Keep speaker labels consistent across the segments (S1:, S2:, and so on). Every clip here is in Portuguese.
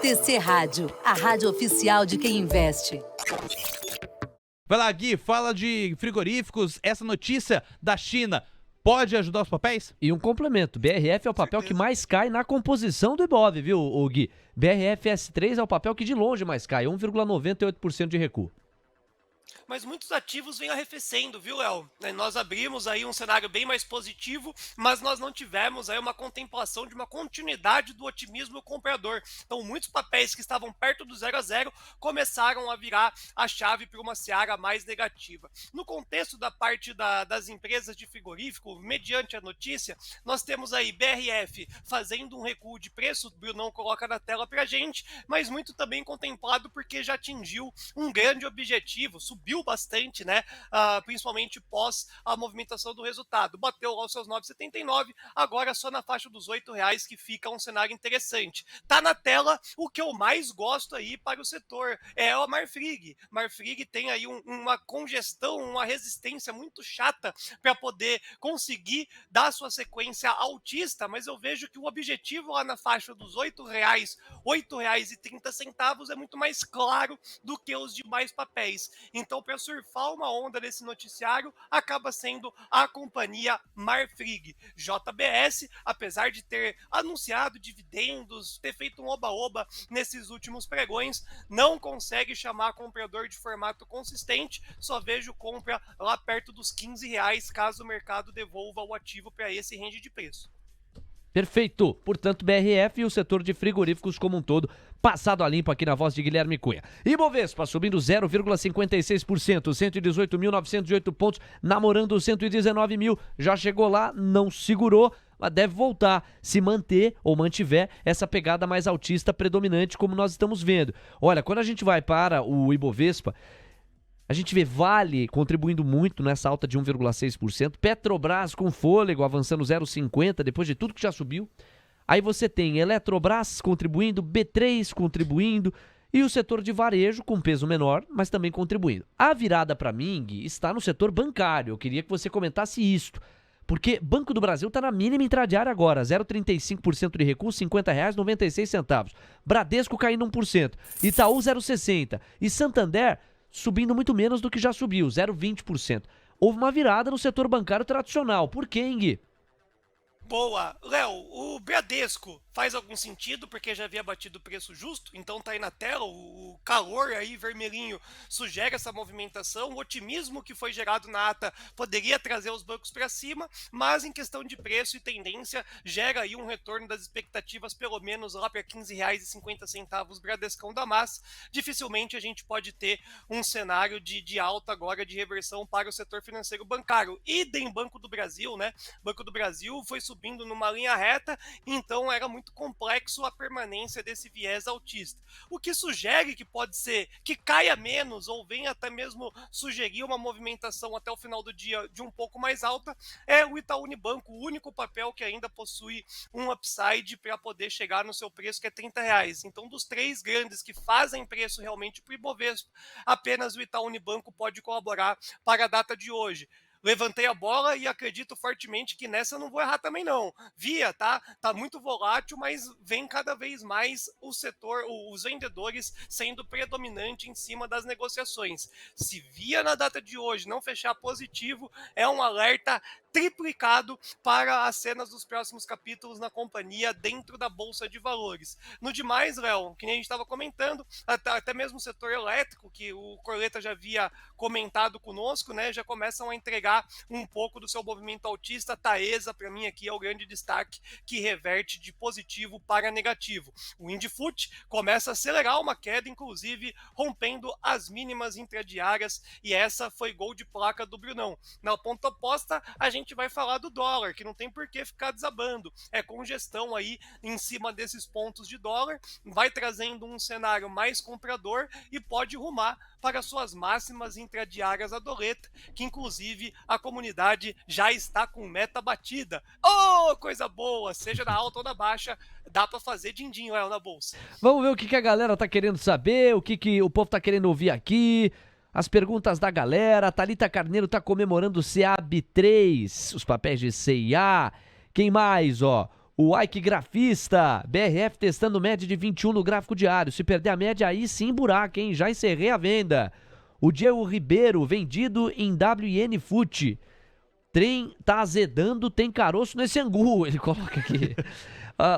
S1: TC Rádio, a rádio oficial de quem investe.
S2: Vai lá, Gui, fala de frigoríficos. Essa notícia da China pode ajudar os papéis?
S3: E um complemento, BRF é o papel que mais cai na composição do Ibov, viu, Gui? BRF S3 é o papel que de longe mais cai, 1,98% de recuo.
S4: Mas muitos ativos vêm arrefecendo, viu, Léo? Nós abrimos aí um cenário bem mais positivo, mas nós não tivemos aí uma contemplação de uma continuidade do otimismo do comprador. Então, muitos papéis que estavam perto do 0 a 0 começaram a virar a chave para uma seara mais negativa. No contexto da parte das empresas de frigorífico, mediante a notícia, nós temos aí BRF fazendo um recuo de preço, o Brunão coloca na tela para a gente, mas muito também contemplado porque já atingiu um grande objetivo, subiu bastante, né? Principalmente pós a movimentação do resultado. Bateu lá os seus 9,79, agora só na faixa dos R$8 que fica um cenário interessante. Tá na tela o que eu mais gosto aí para o setor, é a Marfrig. Marfrig tem aí uma congestão, uma resistência muito chata para poder conseguir dar sua sequência altista, mas eu vejo que o objetivo lá na faixa dos R$8, R$8,30 é muito mais claro do que os demais papéis. Então, para surfar uma onda desse noticiário, acaba sendo a companhia Marfrig. JBS, apesar de ter anunciado dividendos, ter feito um oba-oba nesses últimos pregões, não consegue chamar comprador de formato consistente, só vejo compra lá perto dos R$15, caso o mercado devolva o ativo para esse range de preço.
S3: Perfeito. Portanto, BRF e o setor de frigoríficos como um todo, passado a limpo aqui na voz de Guilherme Cunha. Ibovespa subindo 0,56%, 118.908 pontos, namorando 119 mil. Já chegou lá, não segurou, mas deve voltar, se manter ou mantiver essa pegada mais altista predominante como nós estamos vendo. Olha, quando a gente vai para o Ibovespa, a gente vê Vale contribuindo muito nessa alta de 1,6%, Petrobras com fôlego avançando 0,50% depois de tudo que já subiu. Aí você tem Eletrobras contribuindo, B3 contribuindo e o setor de varejo com peso menor, mas também contribuindo. A virada para mim está no setor bancário. Eu queria que você comentasse isto, porque Banco do Brasil está na mínima intradiária agora, 0,35% de recuo, R$50,96. Bradesco caindo 1%, Itaú 0,60% e Santander subindo muito menos do que já subiu, 0,20%. Houve uma virada no setor bancário tradicional. Por quê, hein, Gui?
S4: Boa. Léo, o Bradesco faz algum sentido, porque já havia batido o preço justo, então tá aí na tela, o calor aí vermelhinho sugere essa movimentação, o otimismo que foi gerado na ata poderia trazer os bancos para cima, mas em questão de preço e tendência, gera aí um retorno das expectativas, pelo menos lá para R$15,50 Bradescão da Massa. Dificilmente a gente pode ter um cenário de alta agora, de reversão para o setor financeiro bancário. Idem Banco do Brasil, né? Banco do Brasil foi subindo numa linha reta, então era muito complexo a permanência desse viés altista. O que sugere que pode ser que caia menos ou venha até mesmo sugerir uma movimentação até o final do dia de um pouco mais alta é o Itaú Unibanco, o único papel que ainda possui um upside para poder chegar no seu preço, que é R$30. Então, dos três grandes que fazem preço realmente para o Ibovespa, apenas o Itaú Unibanco pode colaborar para a data de hoje. Levantei a bola e acredito fortemente que nessa eu não vou errar também não. Via, tá muito volátil, mas vem cada vez mais o setor, os vendedores sendo predominante em cima das negociações. Se Via na data de hoje não fechar positivo, é um alerta triplicado para as cenas dos próximos capítulos na companhia dentro da Bolsa de Valores. No demais, Léo, que nem a gente estava comentando, até mesmo o setor elétrico, que o Corleta já havia comentado conosco, né, já começam a entregar um pouco do seu movimento altista. Taesa, para mim, aqui é o grande destaque que reverte de positivo para negativo. O Indifut começa a acelerar uma queda, inclusive rompendo as mínimas intradiárias, e essa foi gol de placa do Brunão. Na ponta oposta, a gente vai falar do dólar, que não tem por que ficar desabando. É congestão aí em cima desses pontos de dólar, vai trazendo um cenário mais comprador e pode rumar para suas máximas intradiárias a doleta, que inclusive a comunidade já está com meta batida. Oh, coisa boa! Seja na alta ou na baixa, dá para fazer din-din, Léo, na bolsa.
S3: Vamos ver o que a galera tá querendo saber, o que o povo tá querendo ouvir aqui. As perguntas da galera. A Thalita Carneiro tá comemorando o CAB3, os papéis de CIA. Quem mais, ó? O Ike Grafista, BRF testando média de 21 no gráfico diário. Se perder a média, aí sim buraco, hein? Já encerrei a venda. O Diego Ribeiro, vendido em WN Foot. Trem tá azedando, tem caroço nesse angu, ele coloca aqui.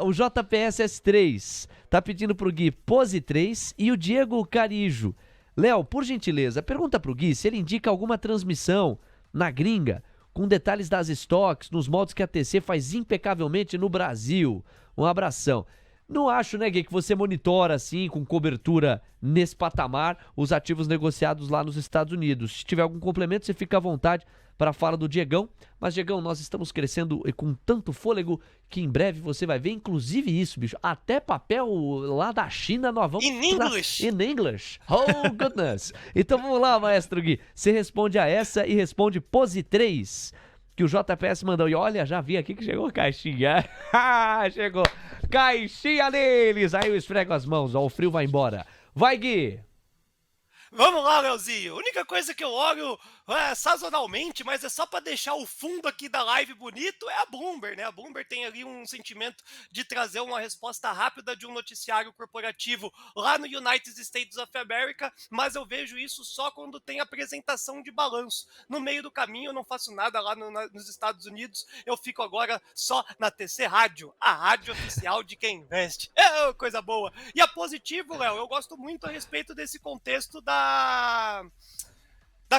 S3: O JPS S3 tá pedindo pro Gui Pose 3 e o Diego Carijo. Léo, por gentileza, pergunta pro Gui se ele indica alguma transmissão na gringa com detalhes das estoques, nos moldes que a TC faz impecavelmente no Brasil. Um abração. Não acho, né, Gui, que você monitora, assim, com cobertura nesse patamar, os ativos negociados lá nos Estados Unidos. Se tiver algum complemento, você fica à vontade para a fala do Diegão. Mas, Diegão, nós estamos crescendo com tanto fôlego que em breve você vai ver, inclusive isso, bicho, até papel lá da China nós vamos...
S4: In English!
S3: In English! Oh, goodness! Então vamos lá, maestro Gui. Você responde a essa e responde Pose 3, que o JPS mandou. E olha, já vi aqui que chegou caixinha. Chegou caixinha deles. Aí eu esfrego as mãos, ó, o frio vai embora. Vai, Gui!
S4: Vamos lá, Leozinho. A única coisa que eu olho sazonalmente, mas é só para deixar o fundo aqui da live bonito, é a Bloomberg, né? A Bloomberg tem ali um sentimento de trazer uma resposta rápida de um noticiário corporativo lá no United States of America, mas eu vejo isso só quando tem apresentação de balanço. No meio do caminho eu não faço nada lá nos Estados Unidos, eu fico agora só na TC Rádio, a rádio oficial de quem investe. É coisa boa. E a Positivo, Léo, eu gosto muito a respeito desse contexto da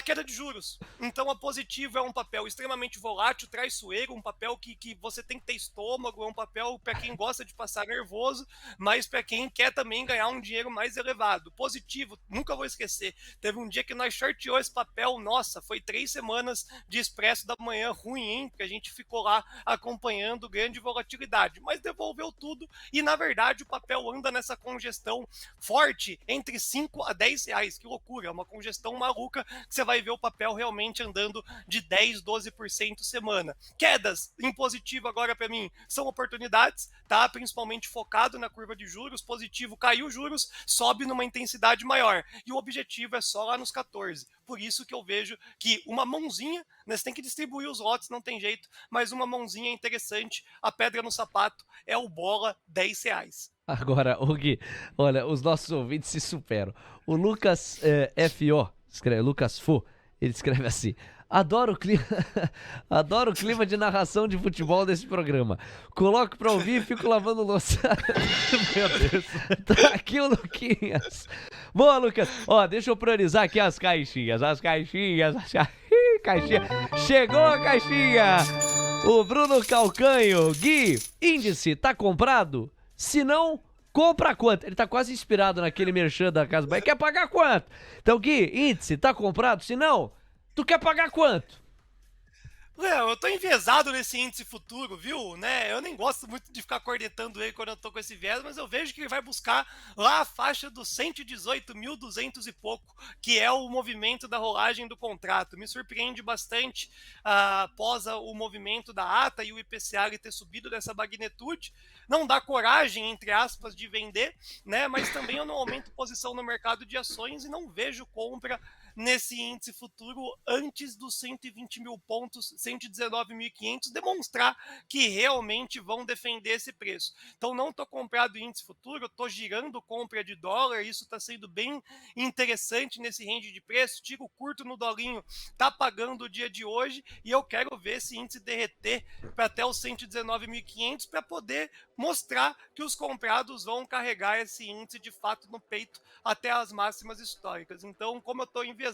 S4: queda de juros. Então a Positivo é um papel extremamente volátil, traiçoeiro, um papel que você tem que ter estômago, é um papel para quem gosta de passar nervoso, mas para quem quer também ganhar um dinheiro mais elevado. Positivo, nunca vou esquecer, teve um dia que nós shorteou esse papel, nossa, foi 3 semanas de expresso da manhã ruim, hein? Porque a gente ficou lá acompanhando grande volatilidade, mas devolveu tudo e na verdade o papel anda nessa congestão forte entre 5 a 10 reais, que loucura, é uma congestão maluca que você vai ver o papel realmente andando de 10, 12% semana. Quedas em positivo agora para mim são oportunidades, tá? Principalmente focado na curva de juros. Positivo caiu juros, sobe numa intensidade maior. E o objetivo é só lá nos 14. Por isso que eu vejo que uma mãozinha, né, você tem que distribuir os lotes, não tem jeito, mas uma mãozinha interessante, a pedra no sapato é o bola R$10.
S3: Agora, o Gui, olha, os nossos ouvintes se superam. O Lucas F.O., escreve, Lucas Fo, ele escreve assim: adoro o clima de narração de futebol desse programa. Coloco pra ouvir e fico lavando louça. Meu Deus. Tá aqui o Luquinhas. Boa, Lucas. Ó, deixa eu priorizar aqui as caixinhas. Caixinha. Chegou a caixinha. O Bruno Calcanho. Gui, índice, tá comprado? Se não, compra quanto? Ele tá quase inspirado naquele merchan da Casa Bahia. Quer pagar quanto? Então, Gui, índice, tá comprado? Se não, tu quer pagar quanto?
S4: Léo, eu tô enviesado nesse índice futuro, viu? Né? Eu nem gosto muito de ficar cornetando ele quando eu tô com esse viés, mas eu vejo que ele vai buscar lá a faixa dos 118.200 e pouco, que é o movimento da rolagem do contrato. Me surpreende bastante após o movimento da ata e o IPCA ter subido dessa magnitude. Não dá coragem, entre aspas, de vender, né? Mas também eu não aumento posição no mercado de ações e não vejo compra nesse índice futuro antes dos 120 mil pontos, 119.500, demonstrar que realmente vão defender esse preço. Então não estou comprado em índice futuro, estou girando compra de dólar, isso está sendo bem interessante nesse range de preço, tiro curto no dolinho, está pagando o dia de hoje e eu quero ver esse índice derreter para até os 119.500 para poder mostrar que os comprados vão carregar esse índice de fato no peito até as máximas históricas. Então, como eu estou enviesado,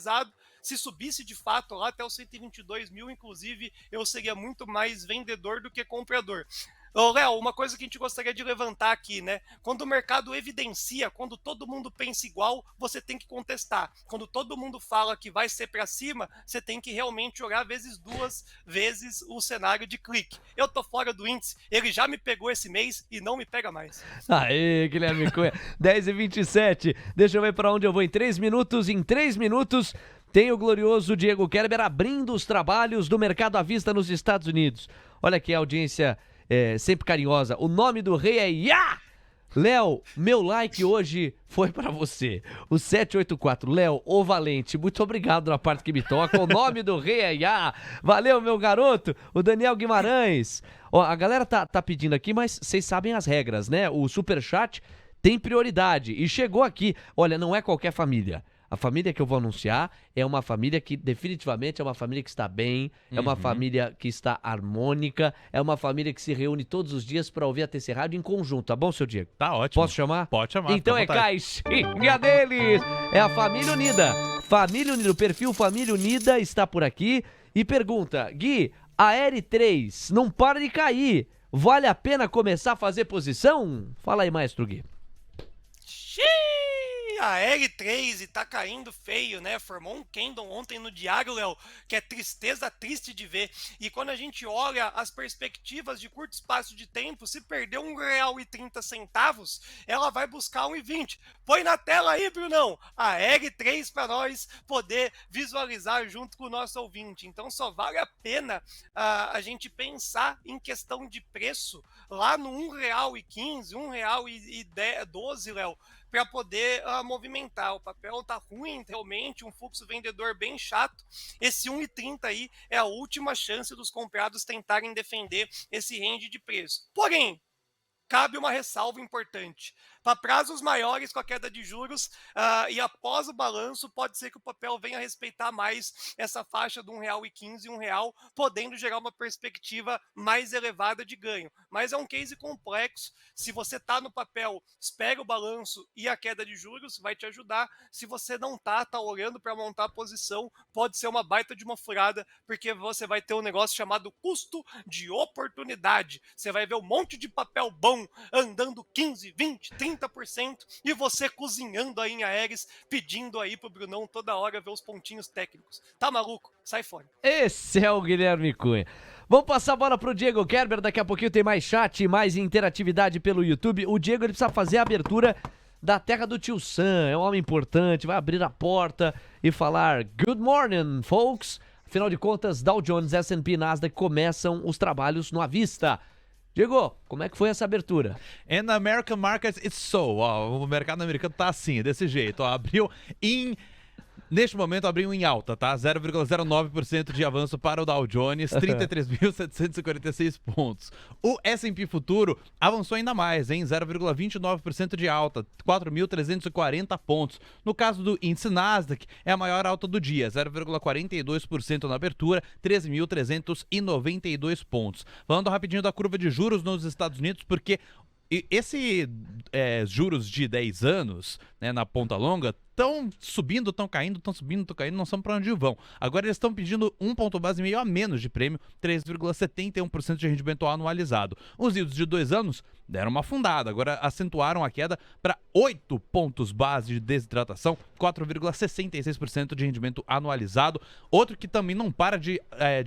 S4: se subisse de fato lá até os 122 mil, inclusive, eu seria muito mais vendedor do que comprador. Ô, Léo, uma coisa que a gente gostaria de levantar aqui, né? Quando o mercado evidencia, quando todo mundo pensa igual, você tem que contestar. Quando todo mundo fala que vai ser para cima, você tem que realmente olhar duas vezes o cenário de clique. Eu tô fora do índice, ele já me pegou esse mês e não me pega mais.
S3: Aê, Guilherme Cunha, 10h27. Deixa eu ver para onde eu vou em 3 minutos. Em 3 minutos, tem o glorioso Diego Kerber abrindo os trabalhos do mercado à vista nos Estados Unidos. Olha aqui a audiência sempre carinhosa. O nome do rei é Iá! Léo, meu like hoje foi pra você. O 784, Léo, o Valente, muito obrigado na parte que me toca. O nome do rei é Iá. Valeu, meu garoto. O Daniel Guimarães. Ó, a galera tá pedindo aqui, mas vocês sabem as regras, né? O superchat tem prioridade. E chegou aqui. Olha, não é qualquer família. A família que eu vou anunciar é uma família que definitivamente é uma família que está bem, é uma família que está harmônica, é uma família que se reúne todos os dias para ouvir a TC Rádio em conjunto, tá bom, seu Diego?
S2: Tá ótimo.
S3: Posso chamar?
S2: Pode chamar.
S3: Então
S2: fica à
S3: é
S2: vontade.
S3: caixinha deles! É a Família Unida. Família Unida, o perfil Família Unida está por aqui e pergunta, Gui, a R3 não para de cair, vale a pena começar a fazer posição? Fala aí, maestro Gui.
S4: A L3 tá caindo feio, né? Formou um candle ontem no diário, Léo, que é tristeza triste de ver. E quando a gente olha as perspectivas de curto espaço de tempo, se perder R$1,30, ela vai buscar 1,20. Põe na tela aí, Brunão, a L3 para nós poder visualizar junto com o nosso ouvinte. Então só vale a pena a gente pensar em questão de preço lá no R$1,15, R$1,12, Léo, para poder movimentar. O papel tá ruim, realmente, um fluxo vendedor bem chato. Esse 1,30 aí é a última chance dos comprados tentarem defender esse range de preço. Porém, cabe uma ressalva importante. Para prazos maiores com a queda de juros e após o balanço, pode ser que o papel venha a respeitar mais essa faixa do R$1,15 e R$1, podendo gerar uma perspectiva mais elevada de ganho. Mas é um case complexo. Se você está no papel, espere o balanço e a queda de juros, vai te ajudar. Se você não tá olhando para montar a posição, pode ser uma baita de uma furada, porque você vai ter um negócio chamado custo de oportunidade. Você vai ver um monte de papel bom andando 15, 20, 30% e você cozinhando aí em Aeres, pedindo aí pro Brunão toda hora ver os pontinhos técnicos. Tá maluco? Sai fora.
S3: Esse é o Guilherme Cunha. Vamos passar a bola pro Diego Kerber, daqui a pouquinho tem mais chat, mais interatividade pelo YouTube. O Diego ele precisa fazer a abertura da terra do tio Sam, é um homem importante, vai abrir a porta e falar good morning, folks. Afinal de contas, Dow Jones, S&P e Nasdaq começam os trabalhos no à vista. Diego, como é que foi essa abertura?
S2: And the American market is so. Ó, o mercado americano tá assim, desse jeito. Ó, abriu em... Neste momento abriu em alta, tá? 0,09% de avanço para o Dow Jones, 33.746 pontos. O S&P Futuro avançou ainda mais, hein? 0,29% de alta, 4.340 pontos. No caso do índice Nasdaq, é a maior alta do dia, 0,42% na abertura, 13.392 pontos. Falando rapidinho da curva de juros nos Estados Unidos, porque esse juros de 10 anos, né, na ponta longa, estão subindo, estão caindo, estão subindo, estão caindo, não sabem para onde vão. Agora eles estão pedindo 1 ponto base meio a menos de prêmio, 3,71% de rendimento anualizado. Os yields de 2 anos deram uma afundada, agora acentuaram a queda para 8 pontos base de desidratação, 4,66% de rendimento anualizado. Outro que também não para de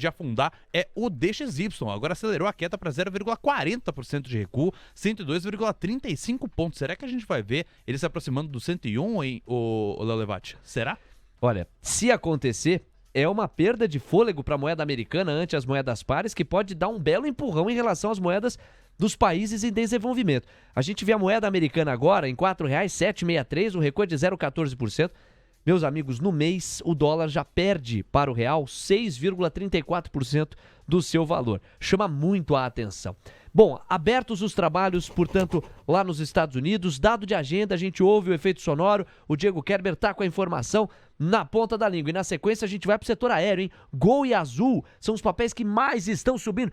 S2: afundar é o DXY, agora acelerou a queda para 0,40% de recuo, 102,35 pontos. Será que a gente vai ver ele se aproximando do 101, hein, o Léo Levati? Será?
S3: Olha, se acontecer, é uma perda de fôlego para a moeda americana ante as moedas pares, que pode dar um belo empurrão em relação às moedas dos países em desenvolvimento. A gente vê a moeda americana agora em R$ 4,763, o recuo é de 0,14%. Meus amigos, no mês o dólar já perde para o real 6,34% do seu valor. Chama muito a atenção. Bom, abertos os trabalhos, portanto, lá nos Estados Unidos, dado de agenda, a gente ouve o efeito sonoro, o Diego Kerber tá com a informação na ponta da língua. E na sequência a gente vai pro setor aéreo, hein? Gol e Azul são os papéis que mais estão subindo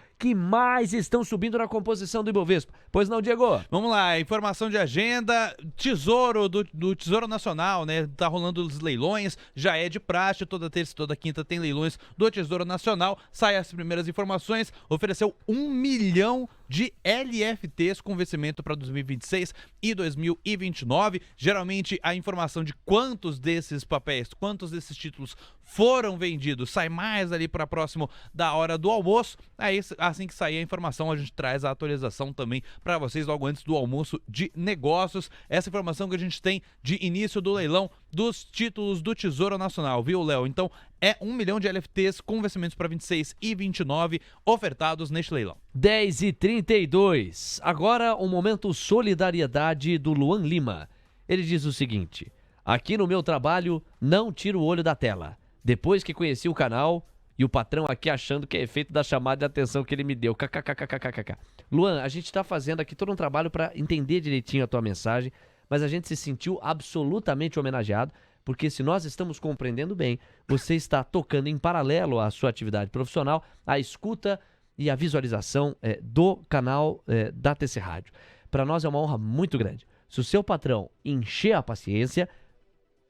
S3: na composição do Ibovespa. Pois não, Diego?
S2: Vamos lá, informação de agenda, Tesouro do Tesouro Nacional, né? Tá rolando os leilões, já é de praxe, toda terça e toda quinta tem leilões do Tesouro Nacional. Sai as primeiras informações, ofereceu 1 milhão de LFTs com vencimento para 2026 e 2029. Geralmente a informação de quantos desses papéis, quantos desses títulos foram vendidos sai mais ali para próximo da hora do almoço. Aí, assim que sair a informação, a gente traz a atualização também para vocês logo antes do almoço de negócios. Essa informação que a gente tem de início do leilão dos títulos do Tesouro Nacional, viu, Léo? Então é 1 milhão de LFTs com vencimentos para 26 e 29 ofertados neste leilão.
S3: 10h30. 10h32. Agora um momento solidariedade do Luan Lima. Ele diz o seguinte: aqui no meu trabalho não tiro o olho da tela. Depois que conheci o canal e o patrão aqui achando que é efeito da chamada de atenção que ele me deu. KKKKKK. Luan, a gente tá fazendo aqui todo um trabalho para entender direitinho a tua mensagem, mas a gente se sentiu absolutamente homenageado, porque se nós estamos compreendendo bem, você está tocando em paralelo à sua atividade profissional, a escuta e a visualização do canal da TC Rádio. Para nós é uma honra muito grande. Se o seu patrão encher a paciência,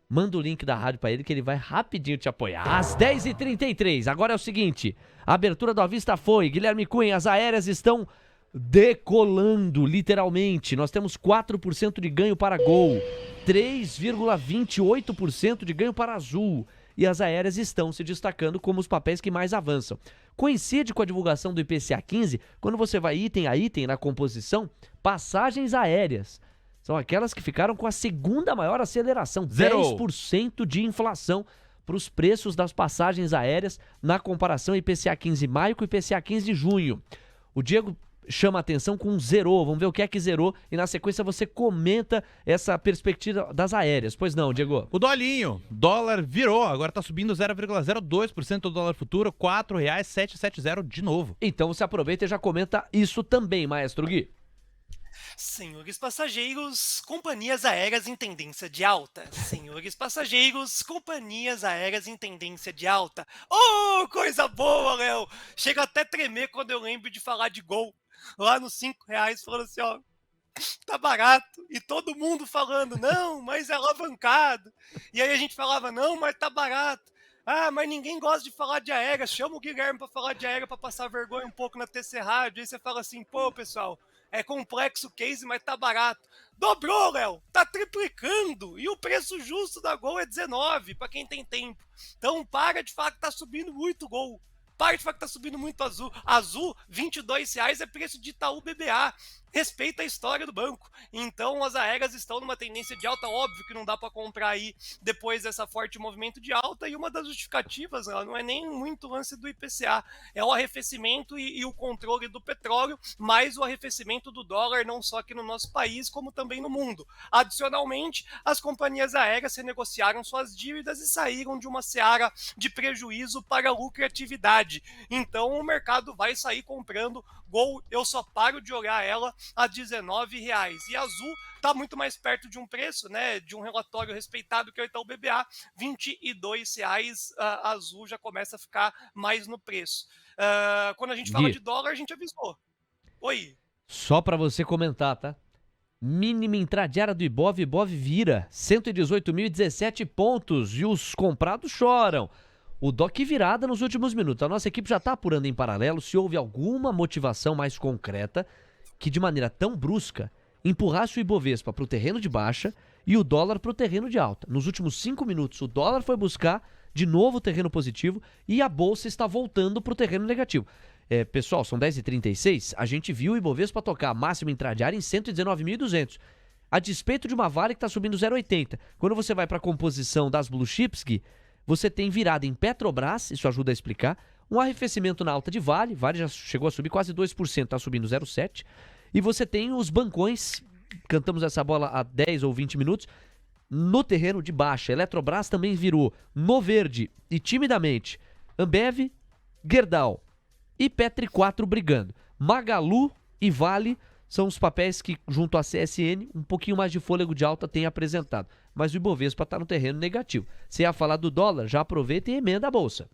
S3: manda o link da rádio para ele que ele vai rapidinho te apoiar. Às 10h33, agora é o seguinte, a abertura do Avista foi, Guilherme Cunha, as aéreas estão decolando, literalmente. Nós temos 4% de ganho para Gol, 3,28% de ganho para Azul. E as aéreas estão se destacando como os papéis que mais avançam. Coincide com a divulgação do IPCA 15, quando você vai item a item na composição, passagens aéreas. São aquelas que ficaram com a segunda maior aceleração, 10% de inflação para os preços das passagens aéreas na comparação IPCA 15 de maio com IPCA 15 de junho. O Diego chama a atenção com zerou, vamos ver o que é que zerou e na sequência você comenta essa perspectiva das aéreas. Pois não, Diego?
S2: O dólar virou, agora tá subindo 0,02% do dólar futuro, R$ 4,770 de novo.
S3: Então você aproveita e já comenta isso também, Maestro Gui.
S4: Senhores passageiros, companhias aéreas em tendência de alta. Senhores passageiros, companhias aéreas em tendência de alta. Oh, coisa boa, Léo! Chega até a tremer quando eu lembro de falar de Gol. Lá nos R$5, falando assim, ó, tá barato. E todo mundo falando, não, mas é alavancado. E aí a gente falava, não, mas tá barato. Ah, mas ninguém gosta de falar de aérea. Chama o Guilherme pra falar de aérea, pra passar vergonha um pouco na TC Rádio. Aí você fala assim, pô, pessoal, é complexo o case, mas tá barato. Dobrou, Léo! Tá triplicando! E o preço justo da Gol é 19, pra quem tem tempo. Então para de falar que tá subindo muito Gol. Para de falar que tá subindo muito Azul. Azul, R$22 é preço de Itaú BBA. Respeita a história do banco. Então as aéreas estão numa tendência de alta. Óbvio que não dá para comprar aí depois dessa forte movimento de alta. E uma das justificativas, ela não é nem muito lance do IPCA. É o arrefecimento e o controle do petróleo, mais o arrefecimento do dólar, não só aqui no nosso país, como também no mundo. Adicionalmente, as companhias aéreas renegociaram suas dívidas e saíram de uma seara de prejuízo para lucratividade. Então o mercado vai sair comprando Gol. Eu só paro de olhar ela a R$19. E Azul está muito mais perto de um preço, né, de um relatório respeitado que é o Itaú BBA, R$22. A Azul já começa a ficar mais no preço. Quando a gente fala de dólar, a gente avisou. Oi.
S3: Só para você comentar, tá? Mínima intradiária do Ibov vira 118.017 pontos e os comprados choram. O DOC virada nos últimos minutos. A nossa equipe já está apurando em paralelo se houve alguma motivação mais concreta que de maneira tão brusca empurrasse o Ibovespa para o terreno de baixa e o dólar para o terreno de alta. Nos últimos 5 minutos o dólar foi buscar de novo o terreno positivo e a bolsa está voltando para o terreno negativo. Pessoal, são 10h36, a gente viu o Ibovespa tocar a máxima intradiária em 119.200. A despeito de uma Vale que está subindo 0,80. Quando você vai para a composição das Blue Chips, Gui, você tem virada em Petrobras, isso ajuda a explicar, um arrefecimento na alta de Vale já chegou a subir quase 2%, está subindo 0,7%, e você tem os bancões, cantamos essa bola há 10 ou 20 minutos, no terreno de baixa. Eletrobras também virou no verde e timidamente. Ambev, Gerdau e Petri 4 brigando. Magalu e Vale são os papéis que, junto à CSN, um pouquinho mais de fôlego de alta tem apresentado. Mas o Ibovespa está no terreno negativo. Se ia falar do dólar, já aproveita e emenda a bolsa.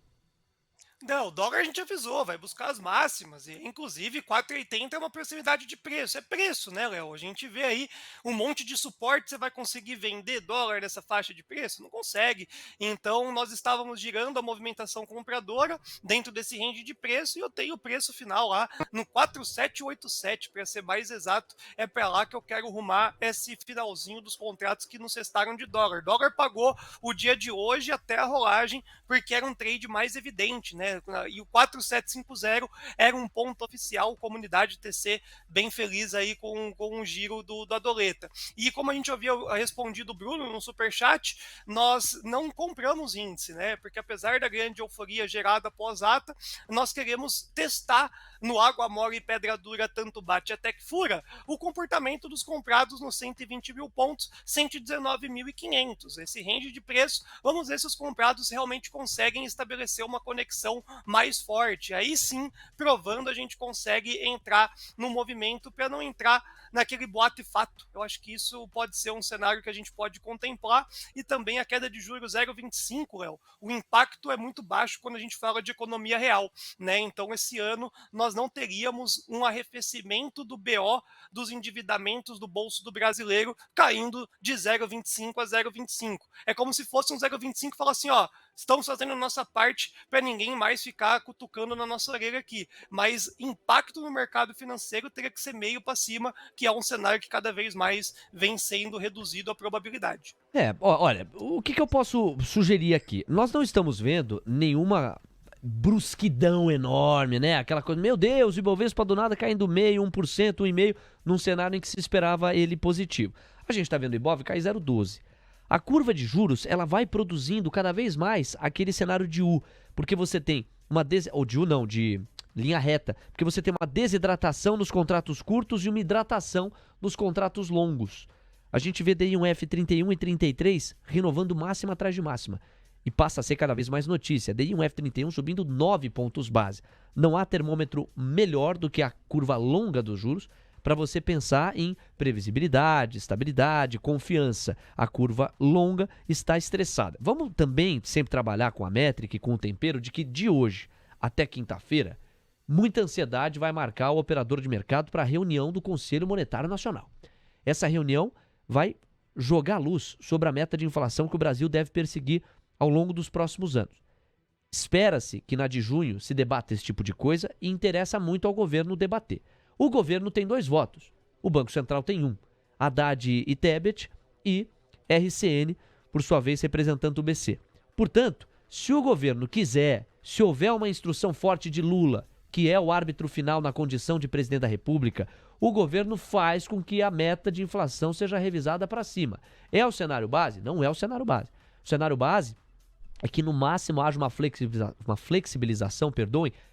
S4: Não, o dólar a gente avisou, vai buscar as máximas. E, inclusive, 4,80 é uma proximidade de preço. É preço, né, Léo? A gente vê aí um monte de suporte. Você vai conseguir vender dólar nessa faixa de preço? Não consegue. Então, nós estávamos girando a movimentação compradora dentro desse range de preço. E eu tenho o preço final lá no 4,787, para ser mais exato. É para lá que eu quero rumar esse finalzinho dos contratos que nos restaram de dólar. O dólar pagou o dia de hoje até a rolagem, porque era um trade mais evidente, né? né? E o 4750 era um ponto oficial, comunidade TC bem feliz aí com o giro da doleta. E como a gente havia respondido o Bruno no superchat, nós não compramos índice, né? Porque apesar da grande euforia gerada pós-ata, nós queremos testar no água mole e pedra dura, tanto bate até que fura, o comportamento dos comprados nos 120 mil pontos, 119.500. Esse range de preço, vamos ver se os comprados realmente conseguem estabelecer uma conexão mais forte. Aí sim, provando, a gente consegue entrar no movimento para não entrar naquele boato e fato. Eu acho que isso pode ser um cenário que a gente pode contemplar, e também a queda de juros 0,25, Léo. O impacto é muito baixo quando a gente fala de economia real, né? Então esse ano nós não teríamos um arrefecimento do BO, dos endividamentos do bolso do brasileiro caindo de 0,25 a 0,25. É como se fosse um 0,25 e falar assim, ó, estamos fazendo a nossa parte para ninguém mais ficar cutucando na nossa orelha aqui. Mas impacto no mercado financeiro teria que ser meio para cima, que é um cenário que cada vez mais vem sendo reduzido a probabilidade.
S3: Olha, o que eu posso sugerir aqui? Nós não estamos vendo nenhuma brusquidão enorme, né? Aquela coisa, meu Deus, o Ibovespa do nada caindo meio, 1%, 1,5%, num cenário em que se esperava ele positivo. A gente está vendo o Ibov cair 0,12%. A curva de juros, ela vai produzindo cada vez mais aquele cenário de U, porque você tem uma de linha reta, porque você tem uma desidratação nos contratos curtos e uma hidratação nos contratos longos. A gente vê daí um F31 e 33 renovando máxima atrás de máxima. E passa a ser cada vez mais notícia. Daí um F31 subindo 9 pontos base. Não há termômetro melhor do que a curva longa dos juros para você pensar em previsibilidade, estabilidade, confiança. A curva longa está estressada. Vamos também sempre trabalhar com a métrica e com o tempero de que de hoje até quinta-feira, muita ansiedade vai marcar o operador de mercado para a reunião do Conselho Monetário Nacional. Essa reunião vai jogar luz sobre a meta de inflação que o Brasil deve perseguir ao longo dos próximos anos. Espera-se que na de junho se debata esse tipo de coisa e interessa muito ao governo debater. O governo tem 2 votos, o Banco Central tem 1, Haddad e Tebet, e RCN, por sua vez, representando o BC. Portanto, se o governo quiser, se houver uma instrução forte de Lula, que é o árbitro final na condição de presidente da República, o governo faz com que a meta de inflação seja revisada para cima. É o cenário base? Não é o cenário base. O cenário base é que no máximo haja uma flexibilização,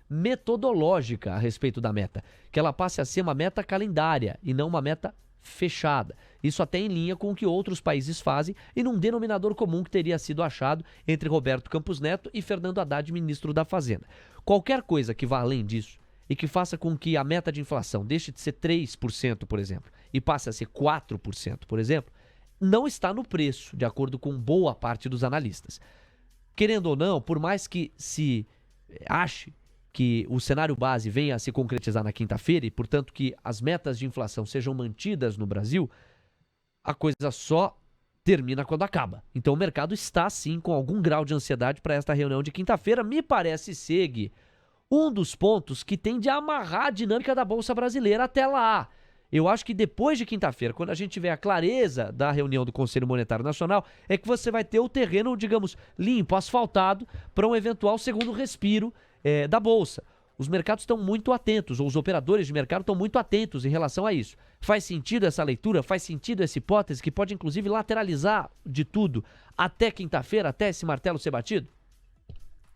S3: metodológica a respeito da meta, que ela passe a ser uma meta calendária e não uma meta fechada. Isso até em linha com o que outros países fazem e num denominador comum que teria sido achado entre Roberto Campos Neto e Fernando Haddad, ministro da Fazenda. Qualquer coisa que vá além disso e que faça com que a meta de inflação deixe de ser 3%, por exemplo, e passe a ser 4%, por exemplo, não está no preço, de acordo com boa parte dos analistas. Querendo ou não, por mais que se ache que o cenário base venha a se concretizar na quinta-feira e, portanto, que as metas de inflação sejam mantidas no Brasil, a coisa só termina quando acaba. Então o mercado está, sim, com algum grau de ansiedade para esta reunião de quinta-feira. Me parece, Seg, um dos pontos que tem de amarrar a dinâmica da Bolsa Brasileira até lá. Eu acho que depois de quinta-feira, quando a gente tiver a clareza da reunião do Conselho Monetário Nacional, é que você vai ter o terreno, digamos, limpo, asfaltado, para um eventual segundo respiro da Bolsa. Os mercados estão muito atentos, ou os operadores de mercado estão muito atentos em relação a isso. Faz sentido essa leitura? Faz sentido essa hipótese que pode, inclusive, lateralizar de tudo até quinta-feira, até esse martelo ser batido?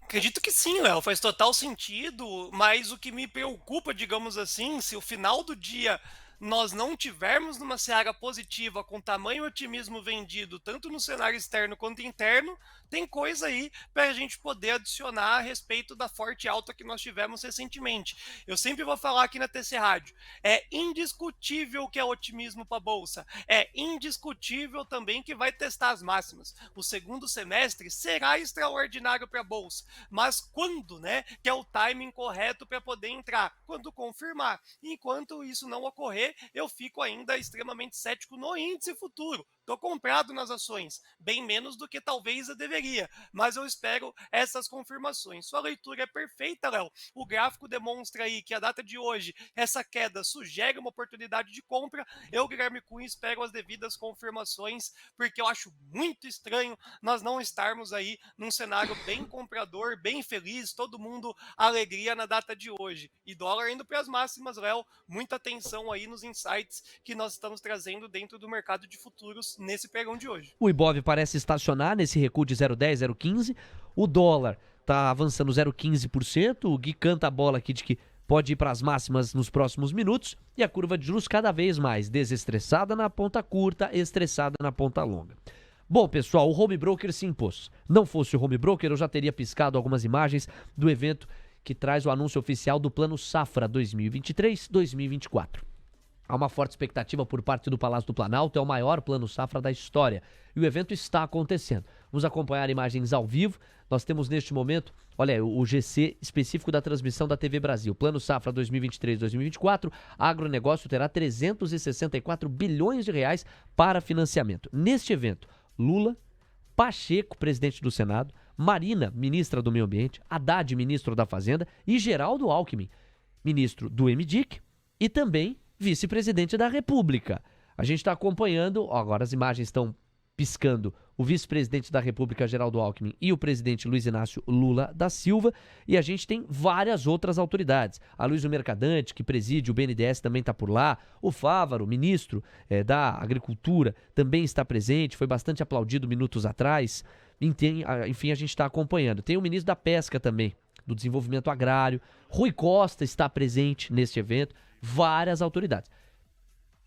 S4: Acredito que sim, Léo, faz total sentido, mas o que me preocupa, digamos assim, se o final do dia nós não tivermos numa seara positiva com tamanho otimismo vendido, tanto no cenário externo quanto interno, tem coisa aí para a gente poder adicionar a respeito da forte alta que nós tivemos recentemente. Eu sempre vou falar aqui na TC Rádio, é indiscutível que é otimismo para a Bolsa, é indiscutível também que vai testar as máximas. O segundo semestre será extraordinário para a Bolsa, mas quando, né, que é o timing correto para poder entrar? Quando confirmar. Enquanto isso não ocorrer, porque eu fico ainda extremamente cético no índice futuro. Estou comprado nas ações, bem menos do que talvez eu deveria, mas eu espero essas confirmações. Sua leitura é perfeita, Léo. O gráfico demonstra aí que a data de hoje, essa queda sugere uma oportunidade de compra. Eu, Guilherme Cunha, espero as devidas confirmações, porque eu acho muito estranho nós não estarmos aí num cenário bem comprador, bem feliz, todo mundo alegria na data de hoje. E dólar indo para as máximas, Léo, muita atenção aí nos insights que nós estamos trazendo dentro do mercado de futuros nesse pregão de hoje.
S3: O Ibov parece estacionar nesse recuo de 0,10, 0,15. O dólar está avançando 0,15%. O Gui canta a bola aqui de que pode ir para as máximas nos próximos minutos. E a curva de juros cada vez mais desestressada na ponta curta, estressada na ponta longa. Bom, pessoal, o home broker se impôs. Não fosse o home broker, eu já teria piscado algumas imagens do evento que traz o anúncio oficial do Plano Safra 2023-2024. Há uma forte expectativa por parte do Palácio do Planalto, é o maior Plano Safra da história. E o evento está acontecendo. Vamos acompanhar imagens ao vivo. Nós temos neste momento, olha, o GC específico da transmissão da TV Brasil. Plano Safra 2023-2024, agronegócio terá 364 bilhões de reais para financiamento. Neste evento, Lula, Pacheco, presidente do Senado, Marina, ministra do Meio Ambiente, Haddad, ministro da Fazenda e Geraldo Alckmin, ministro do MDIC e também vice-presidente da República. A gente está acompanhando, agora as imagens estão piscando, o vice-presidente da República, Geraldo Alckmin, e o presidente Luiz Inácio Lula da Silva, e a gente tem várias outras autoridades. A Luísio Mercadante, que preside o BNDES, também está por lá. O Fávaro, ministro da Agricultura, também está presente, foi bastante aplaudido minutos atrás. Enfim, a gente está acompanhando. Tem o ministro da Pesca também, do Desenvolvimento Agrário. Rui Costa está presente neste evento. Várias autoridades.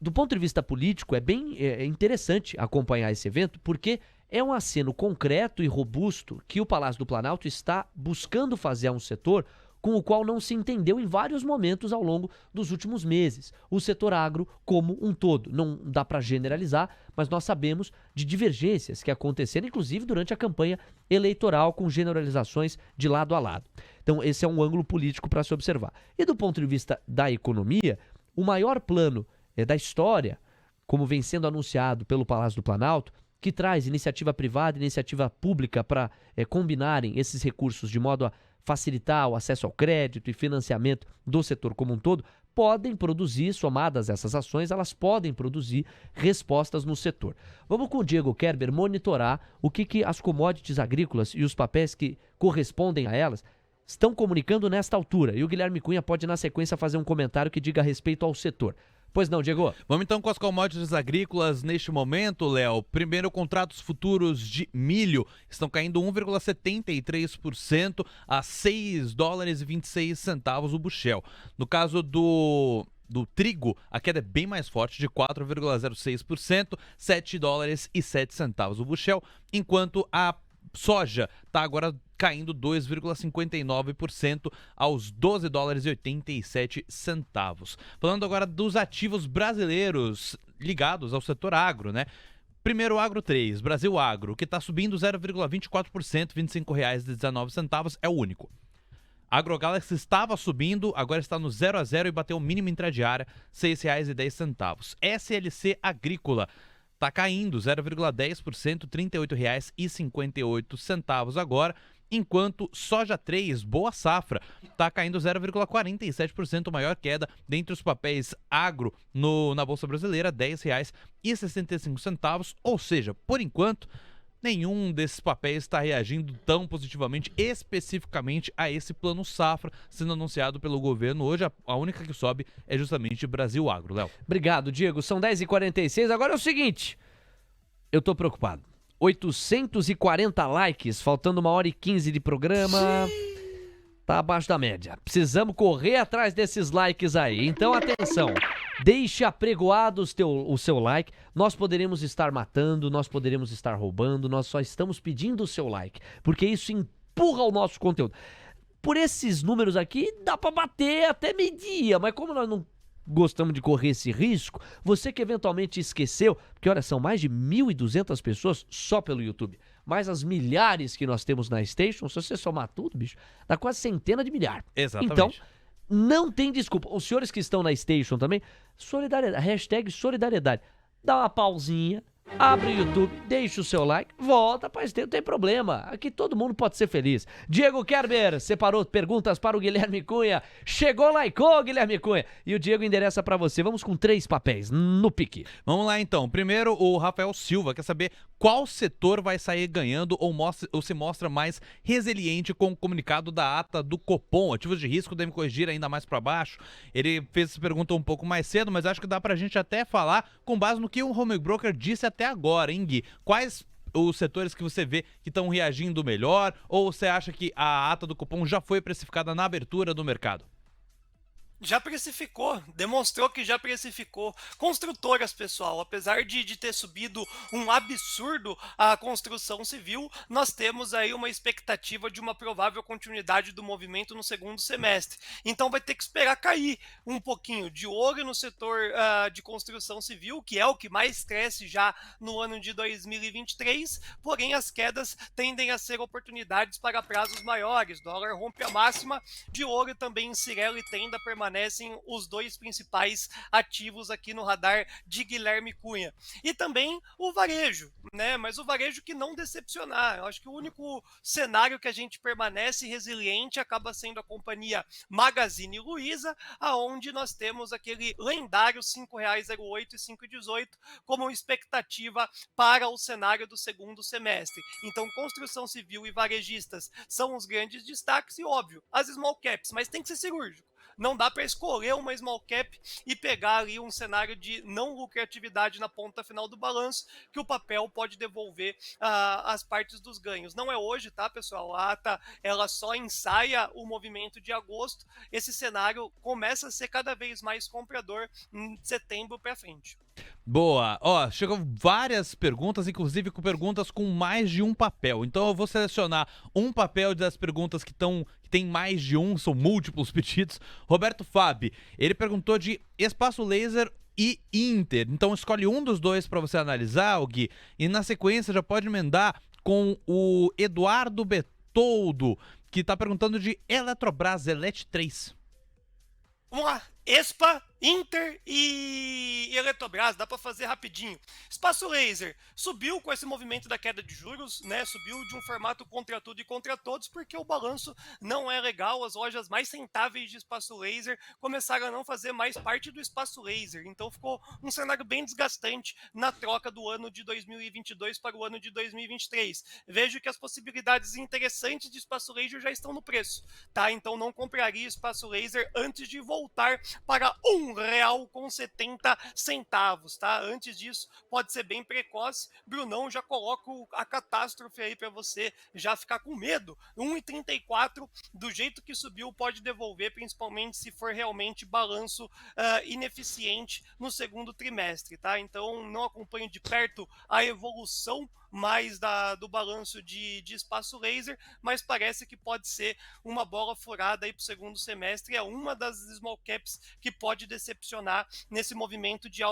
S3: Do ponto de vista político, é bem interessante acompanhar esse evento, porque é um aceno concreto e robusto que o Palácio do Planalto está buscando fazer a um setor com o qual não se entendeu em vários momentos ao longo dos últimos meses. O setor agro como um todo. Não dá para generalizar, mas nós sabemos de divergências que aconteceram, inclusive durante a campanha eleitoral, com generalizações de lado a lado. Então, esse é um ângulo político para se observar. E do ponto de vista da economia, o maior plano da história, como vem sendo anunciado pelo Palácio do Planalto, que traz iniciativa privada e iniciativa pública para combinarem esses recursos de modo a facilitar o acesso ao crédito e financiamento do setor como um todo, podem produzir, somadas essas ações, elas podem produzir respostas no setor. Vamos com o Diego Kerber monitorar o que as commodities agrícolas e os papéis que correspondem a elas estão comunicando nesta altura. E o Guilherme Cunha pode, na sequência, fazer um comentário que diga respeito ao setor. Pois não, Diego?
S2: Vamos então com as commodities agrícolas neste momento, Léo. Primeiro, contratos futuros de milho estão caindo 1,73% a $6,26 o bushel. No caso do trigo, a queda é bem mais forte, de 4,06%, $7,07 o bushel, enquanto a soja está agora caindo 2,59% aos $12,87. Falando agora dos ativos brasileiros ligados ao setor agro, né? Primeiro, Agro 3, Brasil Agro, que está subindo 0,24%, R$ 25,19, é o único. AgroGalaxy estava subindo, agora está no 0 a 0 e bateu o mínimo intradiária, R$ 6,10. SLC Agrícola está caindo 0,10%, R$ 38,58 agora, enquanto Soja 3, Boa Safra, está caindo 0,47%, maior queda dentre os papéis agro na Bolsa Brasileira, R$ 10,65, ou seja, por enquanto, nenhum desses papéis está reagindo tão positivamente, especificamente a esse plano safra sendo anunciado pelo governo hoje. A única que sobe é justamente Brasil Agro, Léo.
S3: Obrigado, Diego. São 10h46. Agora é o seguinte, eu tô preocupado. 840 likes, faltando 1h15 de programa. Tá abaixo da média. Precisamos correr atrás desses likes aí. Então, atenção. Deixe apregoado o seu like. Nós poderemos estar matando, nós poderemos estar roubando, nós só estamos pedindo o seu like, porque isso empurra o nosso conteúdo. Por esses números aqui, dá pra bater até meio-dia, mas como nós não gostamos de correr esse risco, você que eventualmente esqueceu, porque olha, são mais de 1.200 pessoas só pelo YouTube, mais as milhares que nós temos na Station, se você somar tudo, bicho, dá quase centena de milhares.
S2: Exatamente.
S3: Então, não tem desculpa. Os senhores que estão na Station também, solidariedade, hashtag solidariedade. Dá uma pausinha, abre o YouTube, deixa o seu like, volta, não tem problema. Aqui todo mundo pode ser feliz. Diego Kerber separou perguntas para o Guilherme Cunha. Chegou, likeou, Guilherme Cunha. E o Diego endereça para você. Vamos com 3 papéis no pique.
S2: Vamos lá então. Primeiro, o Rafael Silva quer saber qual setor vai sair ganhando ou se mostra mais resiliente com o comunicado da ata do Copom. Ativos de risco devem corrigir ainda mais para baixo. Ele fez essa pergunta um pouco mais cedo, mas acho que dá pra gente até falar com base no que o home broker disse até agora, hein, Gui? Quais os setores que você vê que estão reagindo melhor, ou você acha que a ata do Copom já foi precificada na abertura do mercado?
S4: Já precificou, demonstrou que já precificou. Construtoras, pessoal, apesar de ter subido um absurdo a construção civil, nós temos aí uma expectativa de uma provável continuidade do movimento no segundo semestre. Então vai ter que esperar cair um pouquinho. De olho no setor de construção civil, que é o que mais cresce já no ano de 2023, porém as quedas tendem a ser oportunidades para prazos maiores. Dólar rompe a máxima, de olho também em Cirela e Tenda permanecem os 2 principais ativos aqui no radar de Guilherme Cunha. E também o varejo, né? Mas o varejo que não decepcionar. Eu acho que o único cenário que a gente permanece resiliente acaba sendo a companhia Magazine Luiza, aonde nós temos aquele lendário R$5,08 e R$5,18 como expectativa para o cenário do segundo semestre. Então, construção civil e varejistas são os grandes destaques e, óbvio, as small caps, mas tem que ser cirúrgico. Não dá para escolher uma small cap e pegar ali um cenário de não lucratividade na ponta final do balanço, que o papel pode devolver as partes dos ganhos. Não é hoje, tá, pessoal? A ata, ela só ensaia o movimento de agosto. Esse cenário começa a ser cada vez mais comprador em setembro para frente.
S2: Boa. Ó, chegam várias perguntas, inclusive com perguntas com mais de um papel. Então eu vou selecionar um papel das perguntas que tem mais de um, são múltiplos pedidos. Roberto Fabi, ele perguntou de Espaço Laser e Inter. Então escolhe um dos dois para você analisar, Gui, e na sequência já pode emendar com o Eduardo Betoldo, que tá perguntando de Eletrobras, Elet 3.
S4: Vamos lá. Expa, Inter e Eletrobras, dá para fazer rapidinho. Espaço Laser subiu com esse movimento da queda de juros, né? Subiu de um formato contra tudo e contra todos, porque o balanço não é legal. As lojas mais rentáveis de Espaço Laser começaram a não fazer mais parte do Espaço Laser. Então ficou um cenário bem desgastante na troca do ano de 2022 para o ano de 2023. Vejo que as possibilidades interessantes de Espaço Laser já estão no preço, tá? Então não compraria Espaço Laser antes de voltar para R$1,70, tá? Antes disso, pode ser bem precoce. Brunão, já coloco a catástrofe aí para você já ficar com medo. 1,34, do jeito que subiu, pode devolver, principalmente se for realmente balanço ineficiente no segundo trimestre, tá? Então, não acompanho de perto a evolução mais do balanço de Espaço Laser, mas parece que pode ser uma bola furada aí para o segundo semestre. É uma das small caps que pode decepcionar nesse movimento de